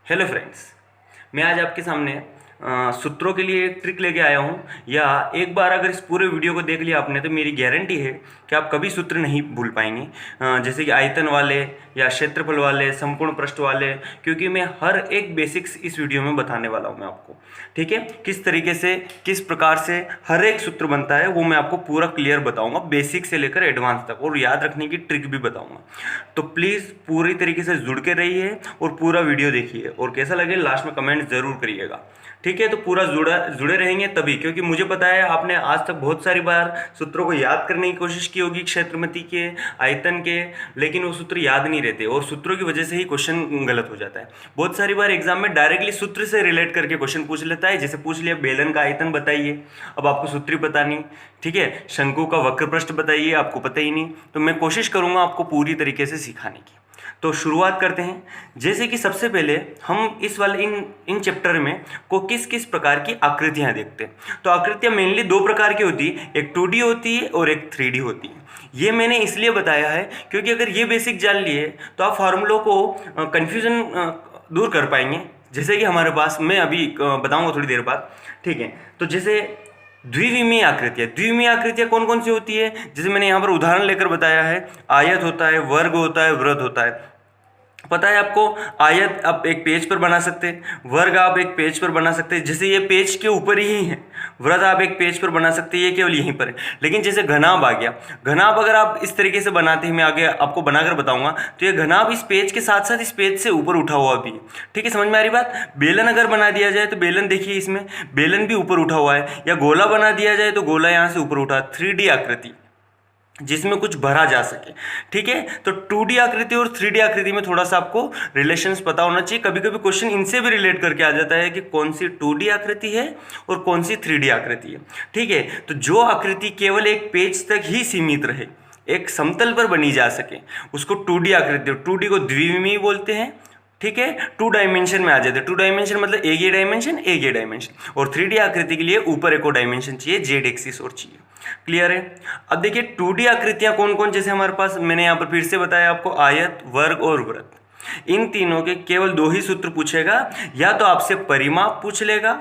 Hello friends, मैं आज आपके सामने सूत्रों के लिए एक ट्रिक लेके आया हूँ। या एक बार अगर इस पूरे वीडियो को देख लिया आपने तो मेरी गारंटी है कि आप कभी सूत्र नहीं भूल पाएंगे। जैसे कि आयतन वाले या क्षेत्रफल वाले, संपूर्ण पृष्ठ वाले, क्योंकि मैं हर एक बेसिक्स इस वीडियो में बताने वाला हूँ मैं आपको। ठीक है, किस तरीके से किस प्रकार से हर एक सूत्र बनता है वो मैं आपको पूरा क्लियर बताऊंगा, बेसिक से लेकर एडवांस तक, और याद रखने की ट्रिक भी बताऊंगा। तो प्लीज़ पूरी तरीके से जुड़ के रहिए और पूरा वीडियो देखिए, और कैसा लगे लास्ट में कमेंट जरूर करिएगा। ठीक है, तो पूरा जुड़े रहेंगे तभी, क्योंकि मुझे पता है आपने आज तक बहुत सारी बार सूत्रों को याद करने की कोशिश की होगी, क्षेत्रमति के, आयतन के, लेकिन वो सूत्र याद नहीं रहते और सूत्रों की वजह से ही क्वेश्चन गलत हो जाता है। बहुत सारी बार एग्जाम में डायरेक्टली सूत्र से रिलेट करके क्वेश्चन पूछ लेता है, जैसे पूछ लिया बेलन का आयतन बताइए, अब आपको सूत्र ही पता नहीं। ठीक है, शंकु का वक्र पृष्ठ बताइए, आपको पता ही नहीं। तो मैं कोशिश करूंगा आपको पूरी तरीके से सिखाने की। तो शुरुआत करते हैं। जैसे कि सबसे पहले हम इस वाले इन चैप्टर में को किस किस प्रकार की आकृतियां देखते हैं। तो आकृतियां मेनली दो प्रकार की होती है, एक 2D होती है और एक 3D होती है। ये मैंने इसलिए बताया है क्योंकि अगर ये बेसिक जान लिए तो आप फार्मूलों को कंफ्यूजन दूर कर पाएंगे। जैसे कि हमारे पास, मैं अभी बताऊंगा थोड़ी देर बाद। ठीक है, तो जैसे द्विविमीय आकृतियां कौन कौन सी होती है, जैसे मैंने यहाँ पर उदाहरण लेकर बताया है, आयत होता है, वर्ग होता है, वृत्त होता है। पता है आपको, आयत आप एक पेज पर बना सकते हैं, वर्ग आप एक पेज पर बना सकते हैं, जैसे ये पेज के ऊपर ही है। वृत्त आप एक पेज पर बना सकते हैं, ये केवल यहीं पर है। लेकिन जैसे घनाभ आ गया, घनाभ अगर आप इस तरीके से बनाते हैं, मैं आगे आपको बनाकर बताऊंगा, तो ये घनाभ इस पेज के साथ साथ इस पेज से ऊपर उठा हुआ भी है। ठीक है, समझ में आ रही बात। बेलन अगर बना दिया जाए तो बेलन देखिए, इसमें बेलन भी ऊपर उठा हुआ है, या गोला बना दिया जाए तो गोला यहाँ से ऊपर उठा, 3D आकृति जिसमें कुछ भरा जा सके। ठीक है, तो 2D आकृति और 3D आकृति में थोड़ा सा आपको रिलेशंस पता होना चाहिए। कभी कभी क्वेश्चन इनसे भी रिलेट करके आ जाता है कि कौन सी 2D आकृति है और कौन सी 3D आकृति है। ठीक है, तो जो आकृति केवल एक पेज तक ही सीमित रहे, एक समतल पर बनी जा सके, उसको 2D आकृति, 2D को द्विविमीय बोलते हैं। ठीक है, 2 डायमेंशन में आ जाते हैं। 2 डायमेंशन मतलब एक ये डायमेंशन, एक ये डायमेंशन, और 3D आकृति के लिए ऊपर एक और डायमेंशन चाहिए, जेड एक्सिस और चाहिए। क्लियर है। अब देखिए 2D आकृतियां कौन कौन, जैसे हमारे पास, मैंने यहाँ पर फिर से बताया आपको, आयत, वर्ग और वृत्त। इन तीनों के केवल दो ही सूत्र पूछेगा, या तो आपसे परिमाप पूछ लेगा,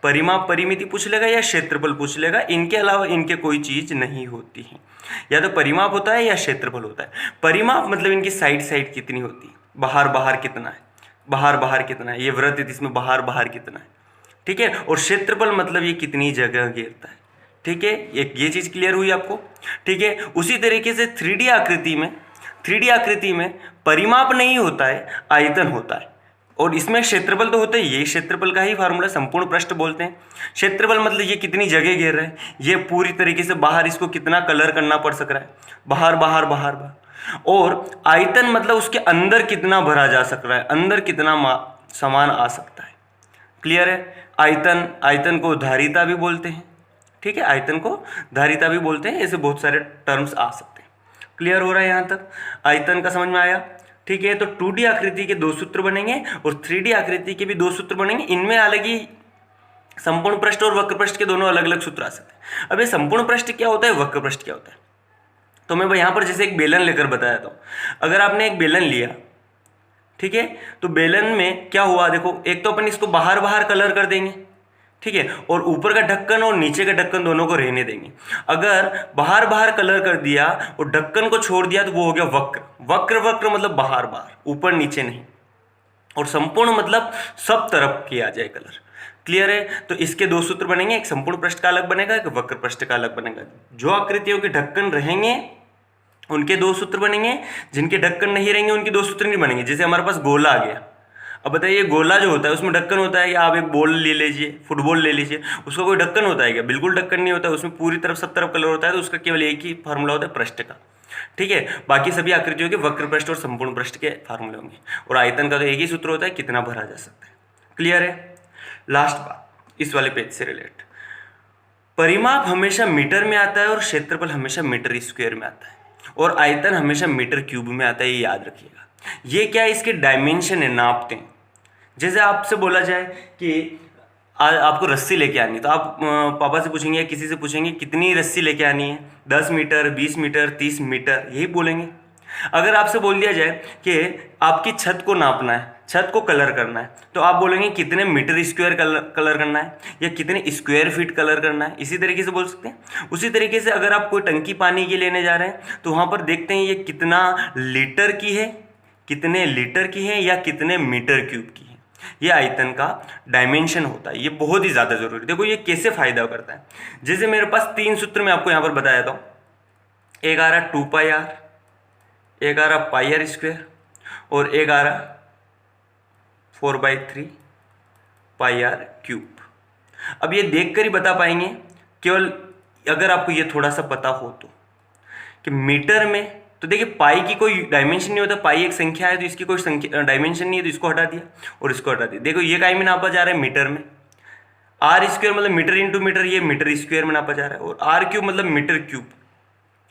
परिमाप परिमिति पूछ लेगा, या क्षेत्रफल पूछ लेगा। इनके अलावा इनके कोई चीज नहीं होती है, या तो परिमाप होता है या क्षेत्रफल होता है। परिमाप मतलब इनकी साइड साइड कितनी होती है, बाहर बाहर कितना है, बाहर बाहर कितना है, ये वृत्त है इसमें बाहर बाहर कितना है। ठीक है, और क्षेत्रफल मतलब ये कितनी जगह घेरता है। ठीक है, ये चीज क्लियर हुई आपको। ठीक है, उसी तरीके से 3D आकृति में परिमाप नहीं होता है, आयतन होता है, और इसमें क्षेत्रफल तो होता ही, ये क्षेत्रफल का ही फार्मूला संपूर्ण पृष्ठ बोलते हैं। क्षेत्रफल मतलब ये कितनी जगह घेर रहा है, ये पूरी तरीके से बाहर, इसको कितना कलर करना पड़ सक रहा है, बाहर बाहर बाहर बाहर। और आयतन मतलब उसके अंदर कितना भरा जा सक रहा है, अंदर कितना सामान आ सकता है। क्लियर है। आयतन को धारिता भी बोलते हैं। ठीक है, आयतन को धारिता भी बोलते हैं, ऐसे बहुत सारे टर्म्स आ सकते हैं। क्लियर हो रहा है यहाँ तक, आयतन का समझ में आया। ठीक है, तो 2D आकृति के दो सूत्र बनेंगे और 3D आकृति के भी दो सूत्र बनेंगे। इनमें अलग ही संपूर्ण पृष्ठ और वक्र पृष्ठ के दोनों अलग अलग सूत्र आ सकते हैं। अब ये संपूर्ण पृष्ठ क्या होता है, वक्र पृष्ठ क्या होता है, तो मैं यहाँ पर जैसे एक बेलन लेकर बताया था। अगर आपने एक बेलन लिया, ठीक है, तो बेलन में क्या हुआ, देखो, एक तो अपन इसको बाहर बाहर कलर कर देंगे, ठीक है, और ऊपर का ढक्कन और नीचे का ढक्कन दोनों को रहने देंगे। अगर बाहर बाहर कलर कर दिया और ढक्कन को छोड़ दिया तो वो हो गया वक्र। वक्र मतलब बाहर बाहर, ऊपर नीचे नहीं। और संपूर्ण मतलब सब तरफ किया जाए कलर। क्लियर है। तो इसके दो सूत्र बनेंगे, एक संपूर्ण पृष्ठ का अलग बनेगा, एक वक्र पृष्ठ का अलग बनेगा। जो आकृतियों के ढक्कन रहेंगे उनके दो सूत्र बनेंगे, जिनके ढक्कन नहीं रहेंगे उनके दो सूत्र नहीं बनेंगे। जैसे हमारे पास गोला आ गया, अब बताइए गोला जो होता है उसमें ढक्कन होता है, या आप एक बॉल ले लीजिए, फुटबॉल ले लीजिए, उसका कोई ढक्कन होता है क्या, बिल्कुल ढक्कन नहीं होता है, उसमें पूरी तरफ सब तरफ कलर होता है, तो उसका केवल एक ही फार्मूला होता है पृष्ठ का। ठीक है, बाकी सभी आकृतियों के वक्र पृष्ठ और संपूर्ण पृष्ठ के फार्मूले होंगे, और आयतन का तो एक ही सूत्र होता है, कितना भरा जा सकता है। क्लियर है। लास्ट बात इस वाले पेज से रिलेट, परिमाप हमेशा मीटर में आता है और क्षेत्रफल हमेशा मीटर स्क्वायर में आता है, और आयतन हमेशा मीटर क्यूब में आता है, ये याद रखिएगा। ये क्या है, इसके डायमेंशन है, नापते हैं। जैसे आपसे बोला जाए कि आपको रस्सी लेके आनी, तो आप पापा से पूछेंगे या किसी से पूछेंगे कितनी रस्सी लेके आनी है, 10 मीटर, 20 मीटर, 30 मीटर, यही बोलेंगे। अगर आपसे बोल दिया जाए कि आपकी छत को नापना है, छत को कलर करना है, तो आप बोलेंगे कितने मीटर स्क्वायर कलर करना है या कितने स्क्वायर फीट कलर करना है, इसी तरीके से बोल सकते हैं। उसी तरीके से अगर आप कोई टंकी पानी की लेने जा रहे हैं तो वहाँ पर देखते हैं ये कितना लीटर की है, कितने लीटर की है या कितने मीटर क्यूब की है। ये आयतन का डायमेंशन होता है, ये बहुत ही ज़्यादा जरूरी। देखो ये कैसे फायदा करता है। जैसे मेरे पास 3 सूत्र मैं आपको यहाँ पर बता देता हूँ। एक आ रहा 2πr, एक आ रहा πr स्क्वायर और एक आ रहा 4/3 πr क्यूब। अब ये देखकर ही बता पाएंगे, केवल अगर आपको ये थोड़ा सा पता हो तो, कि मीटर में तो देखिए पाई की कोई डायमेंशन नहीं होता, पाई एक संख्या है तो इसकी कोई संख्या डायमेंशन नहीं है, तो इसको हटा दिया और इसको हटा दिया। देखो ये काई में नापा जा रहा है मीटर में, आर स्क्वायर मतलब मीटर इंटू मीटर, ये मीटर स्क्वायर में नापा जा रहा है, और आर क्यूब मतलब मीटर क्यूब।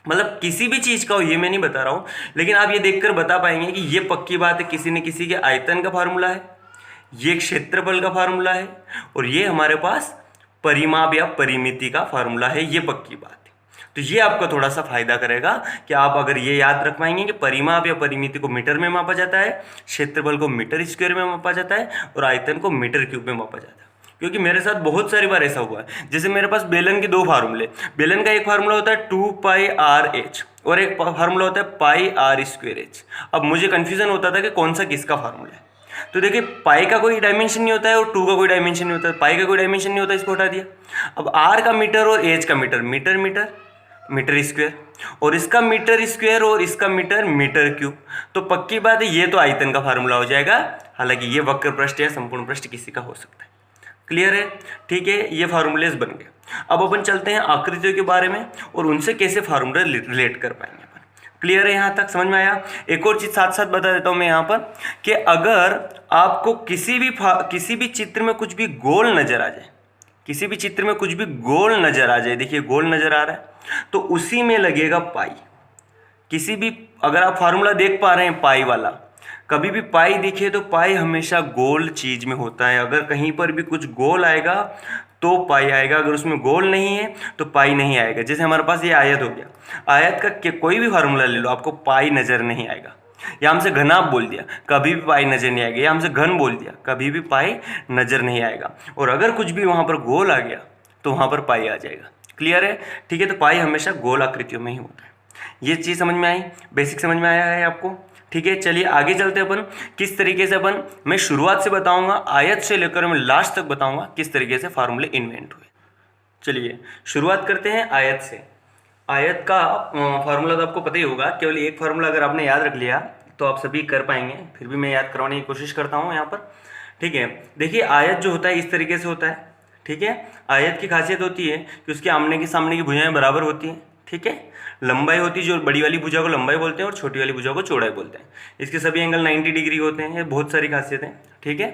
मतलब किसी भी चीज़ का हो, ये मैं नहीं बता रहा हूँ, लेकिन आप ये देखकर बता पाएंगे कि ये पक्की बात है किसी न किसी के आयतन का फार्मूला है, ये क्षेत्रफल का फार्मूला है, और ये हमारे पास परिमाप या परिमिति का फार्मूला है, ये पक्की बात है। तो ये आपका थोड़ा सा फायदा करेगा कि आप अगर ये याद रख पाएंगे कि परिमाप या परिमिति को मीटर में मापा जाता है, क्षेत्रफल को मीटर स्क्वायर में मापा जाता है, और आयतन को मीटर क्यूब में मापा जाता है। क्योंकि मेरे साथ बहुत सारी बार ऐसा हुआ है। जैसे मेरे पास बेलन के 2 फार्मूले, बेलन का एक फार्मूला होता है 2πrh और एक फार्मूला होता है πr²h। अब मुझे कन्फ्यूजन होता था कि कौन सा किसका फार्मूला है। तो देखिए पाई का कोई डायमेंशन नहीं होता है और 2 का कोई डायमेंशन नहीं होता है, पाई का कोई डायमेंशन नहीं होता, इसको हटा दिया। अब आर का मीटर और एच का metre, metre metre metre square, और इसका मीटर स्क्वायर और इसका मीटर मीटर क्यूब। तो पक्की बात है ये तो आयतन का फार्मूला हो जाएगा। हालांकि ये वक्र पृष्ठ या संपूर्ण पृष्ठ किसी का हो सकता है। क्लियर है? ठीक है, ये फार्मूलेज बन गए। अब अपन चलते हैं आकृतियों के बारे में और उनसे कैसे फार्मूला रिलेट कर पाएंगे अपन। क्लियर है? यहाँ तक समझ में आया? एक और चीज साथ साथ बता देता हूँ मैं यहाँ पर कि अगर आपको किसी भी चित्र में कुछ भी गोल नजर आ जाए, किसी भी चित्र में कुछ भी गोल नजर आ जाए, देखिए गोल नजर आ रहा है, तो उसी में लगेगा पाई। किसी भी अगर आप फार्मूला देख पा रहे हैं पाई वाला, कभी भी पाई दिखे तो पाई हमेशा गोल चीज में होता है। अगर कहीं पर भी कुछ गोल आएगा तो पाई आएगा, अगर उसमें गोल नहीं है तो पाई नहीं आएगा। जैसे हमारे पास ये आयत हो गया, आयत का कोई भी फार्मूला ले लो, आपको पाई नजर नहीं आएगा। या हमसे घनाभ बोल दिया, कभी भी पाई नजर नहीं आएगा। या हमसे घन बोल दिया, कभी भी पाई नजर नहीं आएगा। और अगर कुछ भी वहां पर गोल आ गया तो वहां पर पाई आ जाएगा। क्लियर है? ठीक है, तो पाई हमेशा गोल आकृतियों में ही होता है। ये चीज समझ में आई? बेसिक समझ में आया है आपको? ठीक है, चलिए आगे चलते हैं अपन किस तरीके से अपन, मैं शुरुआत से बताऊंगा, आयत से लेकर मैं लास्ट तक बताऊंगा किस तरीके से फार्मूले इन्वेंट हुए। चलिए शुरुआत करते हैं आयत से। आयत का फार्मूला तो आपको पता ही होगा, केवल एक फार्मूला अगर आपने याद रख लिया तो आप सभी कर पाएंगे, फिर भी मैं याद करवाने की कोशिश करता हूँ यहाँ पर। ठीक है, देखिए आयत जो होता है इस तरीके से होता है। ठीक है, आयत की खासियत होती है कि उसके आमने की सामने की भुजाएं बराबर होती हैं। ठीक है, लंबाई होती है, जो बड़ी वाली भुजा को लंबाई बोलते हैं और छोटी वाली भुजा को चौड़ाई बोलते हैं। इसके सभी एंगल 90 डिग्री होते हैं। ये बहुत सारी खासियतें। ठीक है,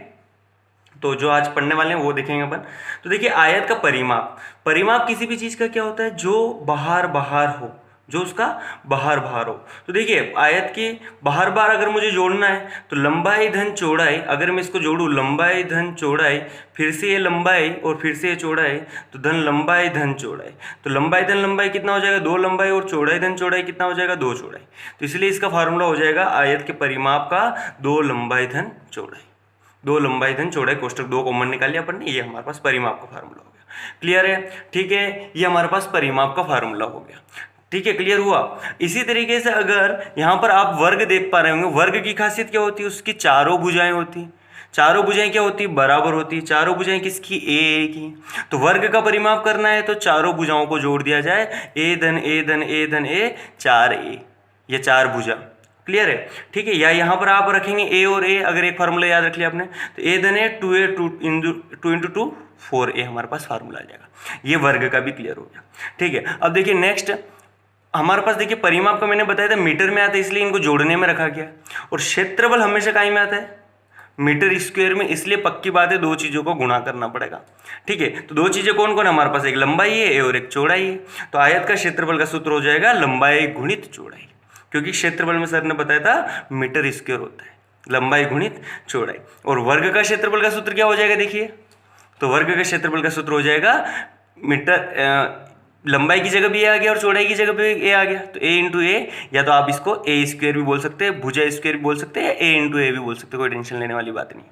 तो जो आज पढ़ने वाले हैं वो देखेंगे अपन। तो देखिए आयत का परिमाप, परिमाप किसी भी चीज़ का क्या होता है, जो बाहर बाहर हो, जो उसका बाहर बाहर हो। तो देखिए आयत के बाहर बाहर अगर मुझे जोड़ना है तो लंबाई धन चौड़ाई, अगर मैं इसको जोड़ूँ लंबाई धन चौड़ाई, फिर से ये लंबाई और फिर से ये चौड़ाई, तो धन लंबाई धन चौड़ाई। तो लंबाई धन लंबाई कितना हो जाएगा, 2 लंबाई, और चौड़ाई धन चौड़ाई कितना हो जाएगा, 2 चौड़ाई। तो इसलिए इसका फार्मूला हो जाएगा आयत के परिमाप का 2 लंबाई धन चौड़ाई। 2 लंबाई धन चौड़ाई कोष्टक 2 कॉमन निकाल लिया अपन ने, ये हमारे पास परिमाप का फार्मूला हो गया। क्लियर है? ठीक है, ये हमारे पास परिमाप का फार्मूला हो गया। ठीक है, क्लियर हुआ? इसी तरीके से अगर यहाँ पर आप वर्ग देख पा रहे होंगे, वर्ग की खासियत क्या होती है, उसकी चारों भुजाएं होती हैं। चारों भुजाएं क्या होती है, बराबर होती है। चारों भुजाएं किसकी, ए की। तो वर्ग का परिमाप करना है तो चारों भुजाओं को जोड़ दिया जाए, ए धन ए धन ए धन ए, 4a, ये 4 भुजा। क्लियर है? ठीक है, या यहाँ पर आप रखेंगे ए और ए, अगर एक फार्मूला याद रख लिया आपने, तो ए धन ए 2a 2 इंटू 2 4a हमारे पास फार्मूला आ जाएगा। ये वर्ग का भी क्लियर हो गया। ठीक है, अब देखिए नेक्स्ट हमारे पास, देखिए परिमाप का मैंने बताया था मीटर में आता है, इसलिए इनको जोड़ने में रखा गया। और क्षेत्रफल हमेशा कहीं में आता है, मीटर स्क्वायर में, इसलिए पक्की बात है 2 चीज़ों को गुणा करना पड़ेगा। ठीक है, तो 2 चीज़ें कौन कौन है हमारे पास, एक लंबाई है और एक चौड़ाई है। तो आयत का क्षेत्रफल का सूत्र हो जाएगा लंबाई गुणित चौड़ाई, क्योंकि क्षेत्रफल में सर ने बताया था मीटर स्क्वायर होता है, लंबाई गुणित चौड़ाई। और वर्ग का क्षेत्रफल का सूत्र क्या हो जाएगा, देखिए, तो वर्ग का क्षेत्रफल का सूत्र हो जाएगा मीटर लंबाई की जगह भी ए आ गया और चौड़ाई की जगह भी ए आ गया, तो ए इंटू ए, या तो आप इसको ए स्क्वायर भी बोल सकते हैं, भुजा स्क्वायर भी बोल सकते हैं, ए इंटू ए भी बोल सकते हैं, कोई टेंशन लेने वाली बात नहीं।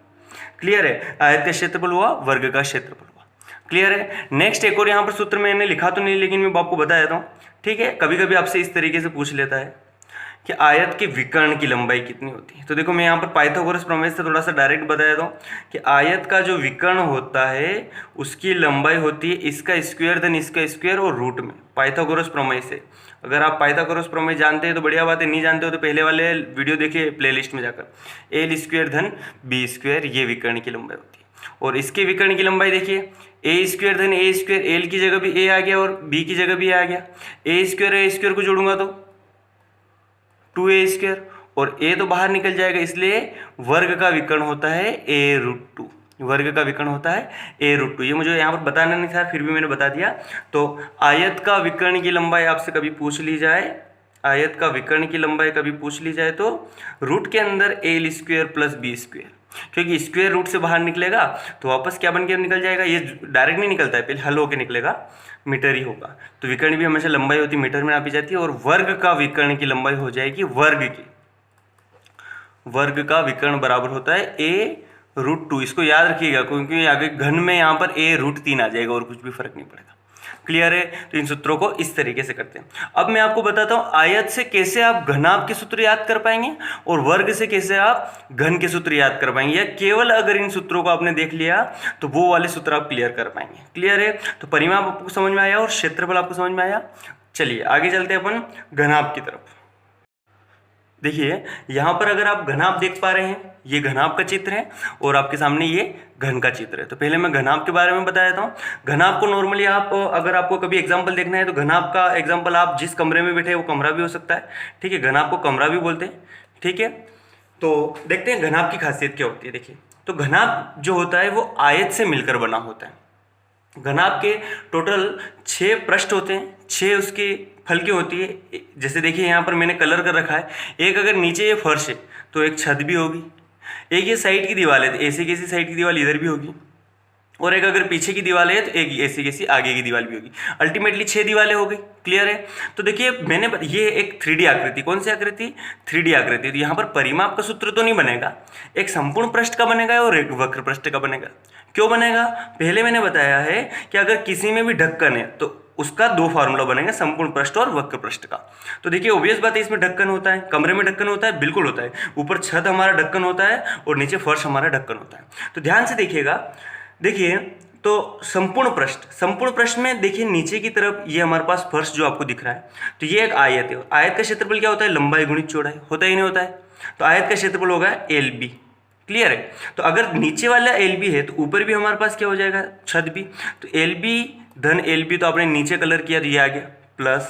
क्लियर है? आयत का क्षेत्रफल हुआ, वर्ग का क्षेत्रफल हुआ। क्लियर है? नेक्स्ट एक और यहाँ पर सूत्र मैंने लिखा तो नहीं, लेकिन मैं आपको बता देता हूँ। ठीक है, कभी कभी आपसे इस तरीके से पूछ लेता है कि आयत के विकर्ण की लंबाई कितनी होती है। तो देखो मैं यहाँ पर पाइथागोरस प्रमेय से थोड़ा सा डायरेक्ट बता देता हूँ कि आयत का जो विकर्ण होता है उसकी लंबाई होती है इसका स्क्वायर धन इसका स्क्वायर और रूट में, पाइथागोरस प्रमेय से। अगर आप पाइथागोरस प्रमेय जानते हैं तो बढ़िया बात है, नहीं जानते हो तो पहले वाले वीडियो देखिए प्लेलिस्ट में जाकर। एल स्क्वायर धन बी स्क्वायर, ये विकर्ण की लंबाई होती है। और इसके विकर्ण की लंबाई देखिए, ए स्क्वायर धन ए स्क्वायर, एल की जगह भी ए आ गया और बी की जगह भी आ गया, ए स्क्वायर को जोड़ूंगा तो 2a स्क्वायर, और a तो बाहर निकल जाएगा, इसलिए वर्ग का विकर्ण होता है a रूट 2। वर्ग का विकर्ण होता है a रूट 2। ये मुझे यहाँ पर बताना नहीं था, फिर भी मैंने बता दिया। तो आयत का विकर्ण की लंबाई आपसे कभी पूछ ली जाए, आयत का विकर्ण की लंबाई कभी पूछ ली जाए तो रूट के अंदर L square plus B square, क्योंकि स्क्वायर रूट से बाहर निकलेगा तो वापस क्या बन के निकल जाएगा, ये डायरेक्ट नहीं निकलता है, पहले हल होके निकलेगा, मीटर ही होगा। तो विकर्ण भी हमेशा लंबाई होती है मीटर में नापी जाती है, और वर्ग का विकर्ण की लंबाई हो जाएगी वर्ग की, वर्ग का विकर्ण बराबर होता है ए रूट 2। इसको याद रखिएगा क्योंकि आगे घन में यहाँ पर ए रूट 3 आ जाएगा और कुछ भी फर्क नहीं पड़ेगा। क्लियर है? तो इन सूत्रों को इस तरीके से करते हैं। अब मैं आपको बताता हूं आयत से कैसे आप घनाभ के सूत्र याद कर पाएंगे और वर्ग से कैसे आप घन के सूत्र याद कर पाएंगे, या केवल अगर इन सूत्रों को आपने देख लिया तो वो वाले सूत्र आप क्लियर कर पाएंगे। क्लियर है? तो परिमाप आपको समझ में आया और क्षेत्रफल आपको समझ में आया। चलिए आगे चलते हैं अपन घनाभ की तरफ। देखिए यहाँ पर अगर आप घनाभ देख पा रहे हैं, ये घनाभ का चित्र है और आपके सामने ये घन का चित्र है। तो पहले मैं घनाभ के बारे में बता देता हूँ। घनाभ को नॉर्मली आप अगर आपको कभी एग्जांपल देखना है तो घनाभ का एग्जांपल आप जिस कमरे में बैठे वो कमरा भी हो सकता है। ठीक है, घनाभ को कमरा भी बोलते हैं। ठीक है, तो देखते हैं घनाभ की खासियत क्या होती है। देखिए, तो घनाभ जो होता है वो आयत से मिलकर बना होता है। घनाभ के टोटल 6 पृष्ठ होते हैं, 6 उसकी फलके होती है। जैसे देखिए यहाँ पर मैंने कलर कर रखा है, एक अगर नीचे ये फर्श है तो एक छत भी होगी, एक ये साइड की दीवार है तो ऐसी कैसी साइड की दीवार इधर भी होगी, और एक अगर पीछे की दीवार है तो एक ऐसी कैसी आगे की दीवार भी होगी। अल्टीमेटली 6 दीवारें हो गई। क्लियर है? तो देखिए मैंने ये एक 3D आकृति, कौन सी आकृति? 3D आकृति। तो यहाँ पर परिमाप का सूत्र तो नहीं बनेगा, एक संपूर्ण पृष्ठ का बनेगा और एक वक्र पृष्ठ का बनेगा। क्यों बनेगा? पहले मैंने बताया है कि अगर किसी में भी ढक्कन है तो उसका 2 फार्मूला बनेगा, संपूर्ण पृष्ठ और वक्र पृष्ठ का। तो देखिए ऑब्वियस बात है, इसमें ढक्कन होता है, कमरे में ढक्कन होता है, बिल्कुल होता है। ऊपर छत हमारा ढक्कन होता है और नीचे फर्श हमारा ढक्कन होता है। तो ध्यान से देखिएगा, देखिए तो संपूर्ण पृष्ठ में देखिए नीचे की तरफ ये हमारे पास फर्श जो आपको दिख रहा है, तो ये एक आयत है। आयत का क्षेत्रफल क्या होता है? लंबाई गुणित चौड़ाई, होता ही नहीं होता है। तो आयत का क्षेत्रफल होगा LB। क्लियर है? तो अगर नीचे वाला LB है तो ऊपर भी हमारे पास क्या हो जाएगा? छत भी। तो LB धन LB, तो आपने नीचे कलर किया तो ये आ गया प्लस,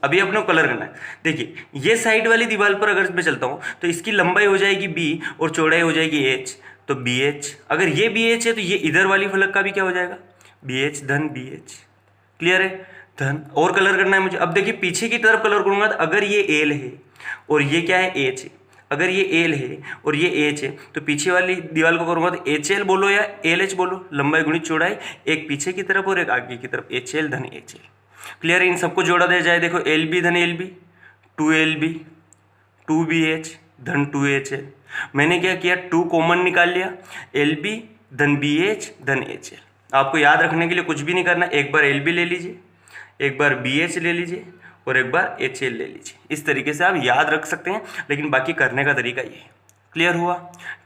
अभी अपने को कलर करना है। देखिए ये साइड वाली दीवार पर अगर मैं चलता हूँ तो इसकी लंबाई हो जाएगी B और चौड़ाई हो जाएगी H, तो BH। अगर ये BH है तो ये इधर वाली फलक का भी क्या हो जाएगा? BH धन BH। क्लियर है? धन, और कलर करना है मुझे। अब देखिए पीछे की तरफ कलर करूंगा तो अगर ये L है और ये क्या है? H है। अगर ये L है और ये H है तो पीछे वाली दीवार को करूंगा तो HL बोलो या LH बोलो, लंबाई गुणित चौड़ाई, एक पीछे की तरफ और एक आगे की तरफ, HL धन HL। क्लियर है? इन सबको जोड़ा दिया जाए, देखो LB धन LB, 2LB 2BH धन 2HL। मैंने क्या किया? 2 कॉमन निकाल लिया, LB धन BH धन HL। आपको याद रखने के लिए कुछ भी नहीं करना, एक बार LB ले लीजिए, एक बार BH ले लीजिए और एक बार HL ले लीजिए। इस तरीके से आप याद रख सकते हैं, लेकिन बाकी करने का तरीका ये है। क्लियर हुआ?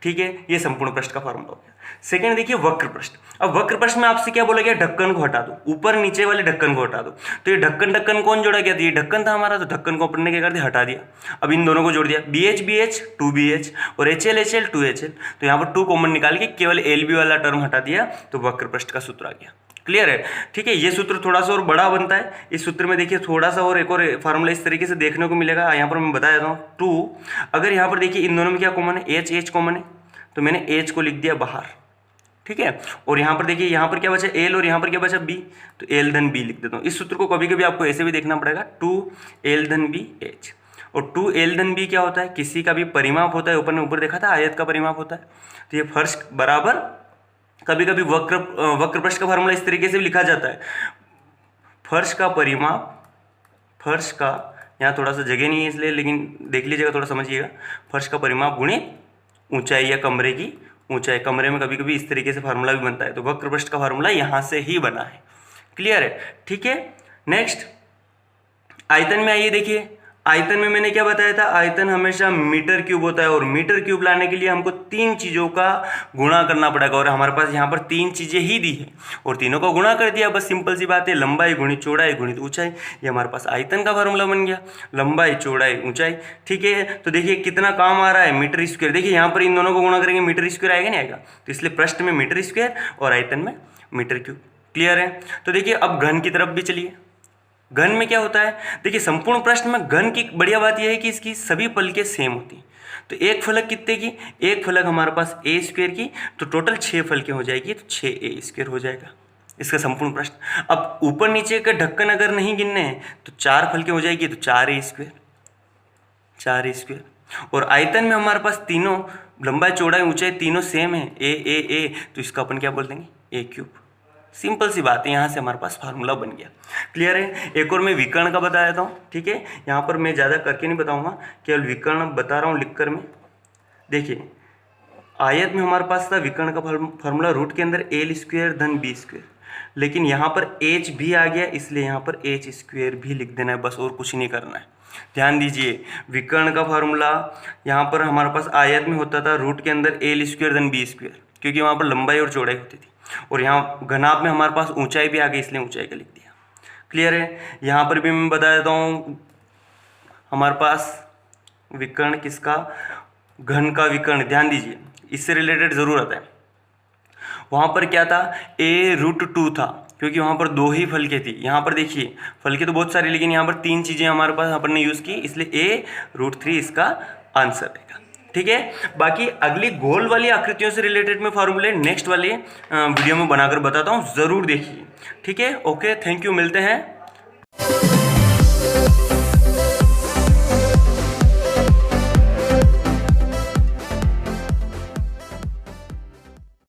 ठीक है, ये संपूर्ण पृष्ठ का फॉर्मूला हो गया। सेकंड देखिए वक्र पृष्ठ। अब वक्र पृष्ठ में आपसे क्या बोला गया? ढक्कन को हटा दो, ऊपर नीचे वाले ढक्कन को हटा दो। तो ये ढक्कन कौन जोड़ा गया? ये ढक्कन था हमारा, तो ढक्कन को अपन ने क्या कर दिया? हटा दिया। अब इन दोनों को जोड़ दिया, BH 2BH और HL 2HL। तो यहाँ पर 2 कॉमन निकाल के केवल LB वाला टर्म हटा दिया, तो वक्र पृष्ठ का सूत्र आ गया। क्लियर है? ठीक है, ये सूत्र थोड़ा सा और बड़ा बनता है। इस सूत्र में देखिए थोड़ा सा और एक और फार्मूला इस तरीके से देखने को मिलेगा। यहाँ पर मैं बता देता हूँ 2। अगर यहाँ पर देखिए इन दोनों में क्या कॉमन है? H कॉमन है, तो मैंने H को लिख दिया बाहर। ठीक है, और यहाँ पर देखिए यहाँ पर क्या बचा? L और यहाँ पर क्या बचा? B, तो L धन B लिख देता हूँ। इस सूत्र को कभी कभी आपको ऐसे भी देखना पड़ेगा, 2L धन B H। और 2L धन B क्या होता है? किसी का भी परिमाप होता है, ऊपर देखा था आयत का परिमाप होता है। तो ये फर्श बराबर, कभी कभी वक्र पृष्ठ का फार्मूला इस तरीके से भी लिखा जाता है, फर्श का परिमाप, फर्श का, यहाँ थोड़ा सा जगह नहीं है इसलिए, लेकिन देख लीजिएगा, थोड़ा समझिएगा, फर्श का परिमाप गुणित ऊंचाई या कमरे की ऊंचाई। कमरे में कभी कभी इस तरीके से फार्मूला भी बनता है, तो वक्र पृष्ठ का फार्मूला यहाँ से ही बना है। क्लियर है? ठीक है। नेक्स्ट आयतन में आइए, देखिए आयतन में मैंने क्या बताया था, आयतन हमेशा मीटर क्यूब होता है, और मीटर क्यूब लाने के लिए हमको 3 चीज़ों का गुणा करना पड़ेगा, और हमारे पास यहाँ पर 3 चीज़ें ही दी है और तीनों का गुणा कर दिया, बस सिंपल सी बात है, लंबाई गुणित चौड़ाई गुणित ऊंचाई। ये हमारे पास आयतन का फार्मूला बन गया, लंबाई चौड़ाई ऊंचाई। ठीक है, तो देखिए कितना काम आ रहा है, मीटर स्क्वायर। देखिए यहाँ पर इन दोनों को गुणा करेंगे, मीटर स्क्वायर आएगा नहीं आएगा, तो इसलिए पृष्ठ में मीटर स्क्वायर और आयतन में मीटर क्यूब। क्लियर है? तो देखिए अब घन की तरफ भी चलिए। घन में क्या होता है, देखिए संपूर्ण प्रश्न में घन की बढ़िया बात यह है कि इसकी सभी फलकें सेम होती हैं। तो एक फलक कितने की, एक फलक हमारे पास ए स्क्वायर की, तो टोटल 6 फलकें हो जाएगी, तो 6a स्क्वायर हो जाएगा इसका संपूर्ण प्रश्न। अब ऊपर नीचे का ढक्कन अगर नहीं गिनने हैं तो 4 फलकें हो जाएगी, तो 4a स्क्वायर, 4a स्क्वायर। और आयतन में हमारे पास तीनों लंबाई चौड़ाई ऊंचाई तीनों सेम है, ए, तो इसका अपन क्या बोल देंगे, a क्यूब। सिंपल सी बात है, यहाँ से हमारे पास फार्मूला बन गया। क्लियर है? एक और मैं विकर्ण का बता देता हूँ। ठीक है, यहाँ पर मैं ज़्यादा करके नहीं बताऊँगा, केवल विकर्ण बता रहा हूँ लिखकर में। देखिए आयत में हमारे पास था विकर्ण का फार्मूला, रूट के अंदर एल स्क्वायर धन बी स्क्वायर, लेकिन यहाँ पर एच भी आ गया, इसलिए यहाँ पर एच स्क्वायर भी लिख देना है, बस और कुछ नहीं करना है। ध्यान दीजिए, विकर्ण का फार्मूला यहाँ पर हमारे पास आयत में होता था, रूट के अंदर एल स्क्वायर धन बी स्क्वायर, क्योंकि वहाँ पर लंबाई और चौड़ाई होती थी, और यहाँ घनाभ में हमारे पास ऊंचाई भी आ गई, इसलिए ऊंचाई का लिख दिया। क्लियर है? यहाँ पर भी मैं बता देता हूँ, हमारे पास विकर्ण किसका, घन का विकर्ण। ध्यान दीजिए, इससे रिलेटेड जरूर आता है। वहाँ पर क्या था, a√2 था, क्योंकि वहाँ पर 2 ही फलकें थी। यहाँ पर देखिए फलकें तो बहुत सारी, लेकिन यहाँ पर 3 चीज़ें हमारे पास अपन ने यूज़ की, इसलिए a√3 इसका आंसर है। ठीक है, बाकी अगली गोल वाली आकृतियों से रिलेटेड मैं फार्मूले नेक्स्ट वाले वीडियो में बनाकर बताता हूँ, ज़रूर देखिए। ठीक है, ओके, थैंक यू, मिलते हैं।